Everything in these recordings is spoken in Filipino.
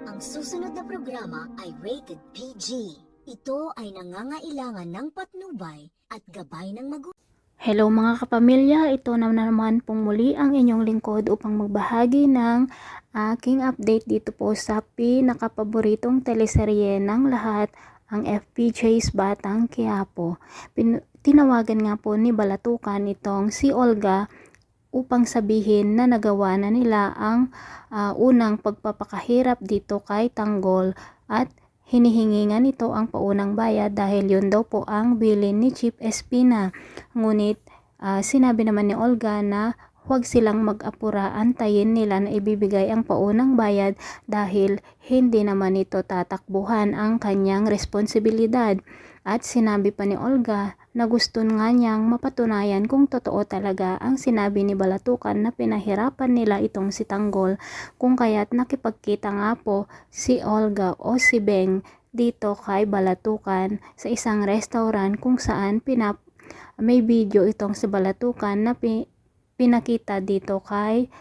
Ang susunod na programa ay rated PG. Ito ay nangangailangan ng patnubay at gabay ng magulang. Hello mga kapamilya, ito na naman pong muli ang inyong lingkod upang magbahagi ng aking update dito po sa pinakapaboritong teleserye ng lahat, ang FPJ's Batang Quiapo. Tinawagan nga po ni Balatukan itong si Olga upang sabihin na nagawa na nila ang unang pagpapakahirap dito kay Tanggol at hinihingi nga nito ang paunang bayad dahil yun daw po ang bilin ni Chief Espina. Ngunit sinabi naman ni Olga na huwag silang mag-apura, antayin nila na ibibigay ang paunang bayad dahil hindi naman ito tatakbuhan ang kanyang responsibilidad. At sinabi pa ni Olga na gusto nga niyang mapatunayan kung totoo talaga ang sinabi ni Balatukan na pinahirapan nila itong si Tanggol, kung kaya't nakipagkita nga po si Olga o si Beng dito kay Balatukan sa isang restaurant kung saan may video itong si Balatukan na pinakita dito kay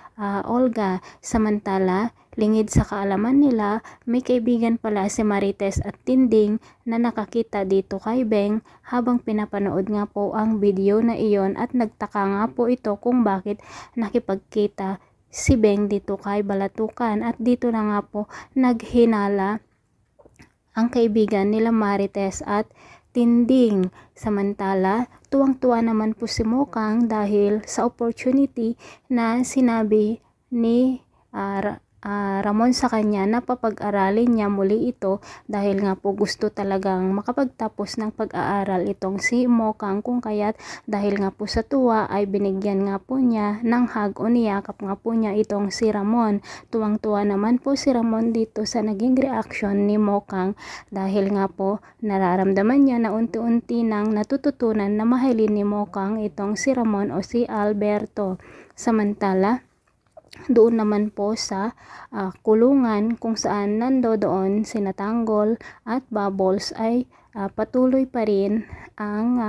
Olga. Samantala, lingid sa kaalaman nila, may kaibigan pala si Marites at Tinding na nakakita dito kay Beng habang pinapanood nga po ang video na iyon, at nagtaka nga po ito kung bakit nakipagkita si Beng dito kay Balatukan, at dito na nga po naghinala ang kaibigan nila Marites at Tinding. Samantala, tuwang-tuwa naman po si Mokang dahil sa opportunity na sinabi ni Ramon sa kanya na papag-aralin niya muli ito dahil nga po gusto talagang makapagtapos ng pag-aaral itong si Mokang, kung kaya't dahil nga po sa tuwa ay binigyan nga po niya ng hug o niyakap nga po niya itong si Ramon. Tuwang-tuwa naman po si Ramon dito sa naging reaksyon ni Mokang dahil nga po nararamdaman niya na unti-unti nang natututunan na mahalin ni Mokang itong si Ramon o si Alberto. Samantala, doon naman po sa kulungan kung saan nandoon sina Tanggol at Bubbles ay patuloy pa rin ang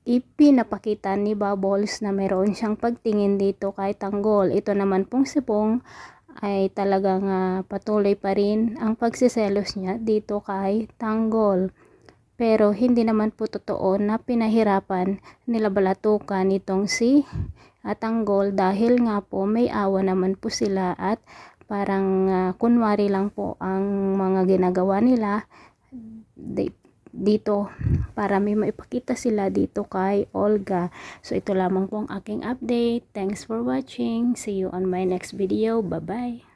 ipinapakita ni Bubbles na meron siyang pagtingin dito kay Tanggol. Ito naman pong si Pong ay talagang patuloy pa rin ang pagsiselos niya dito kay Tanggol. Pero hindi naman po totoo na pinahirapan nila Balatukan itong si Tanggol dahil nga po may awa naman po sila at parang kunwari lang po ang mga ginagawa nila dito para may maipakita sila dito kay Olga. So ito lamang po ang aking update. Thanks for watching. See you on my next video. Bye bye.